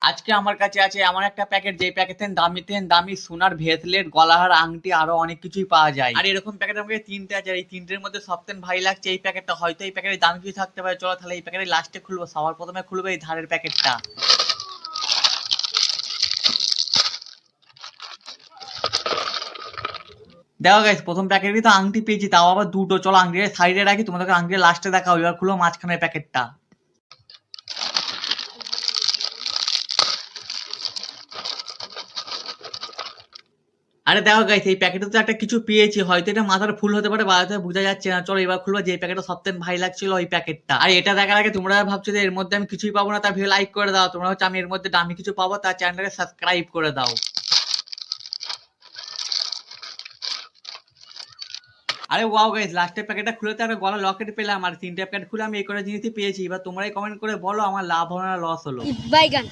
আজকে আমার কাছে আছে এমন একটা প্যাকেট, যে প্যাকেটের দামি সোনার ভেসলেট, গলাহার, আংটি আরো অনেক কিছুই পাওয়া যায়। আর এরকম প্যাকেট আমাকে তিনটে আছে, আর এই তিনটের মধ্যে সবথেকে ভাই লাগছে এই প্যাকেটটা। হয়তো এই প্যাকেটের দাম কিছু থাকতে পারে, চলো তাহলে এই প্যাকেটের লাস্টে খুলবো। সবার প্রথমে খুলবো এই ধারের প্যাকেটটা। দেখো গাইস, প্রথম প্যাকেটে তো আংটি পেয়েছি, তাও আবার দুটো। চলো আংটির সাইডে রাখি, তোমাদেরকে আংটির লাস্টে দেখাও। এবার খুলো মাঝখানের প্যাকেটটা। আরে দেখো গাইস, এই প্যাকেটে তো একটা কিছু পেয়েছি। হয়তো এটা মাথার ফুল হতে পারে, বা হয়তো বোঝা যাচ্ছে না। চলো এবার খুলবো যে প্যাকেটটা সবথেকে ভাই লাগছিল ওই প্যাকেটটা। আর এটা দেখার আগে তোমরা ভাবছো যে এর মধ্যে আমি কিছুই পাবো না, তার ভিডিও লাইক করে দাও। তোমরা হচ্ছে আমি এর মধ্যে দামি কিছু পাবো, তার চ্যানেলটাকে সাবস্ক্রাইব করে দাও। আরে ওয়াও গাইস, লাস্টের প্যাকেটটা খুলে তো একটা গলা লকেট পেলাম, আর তিনটে প্যাকেট খুলে আমি এই কটা জিনিসই পেয়েছি। এবার তোমরাই কমেন্ট করে বলো আমার লাভ হলো না লস হলো। বাইগান।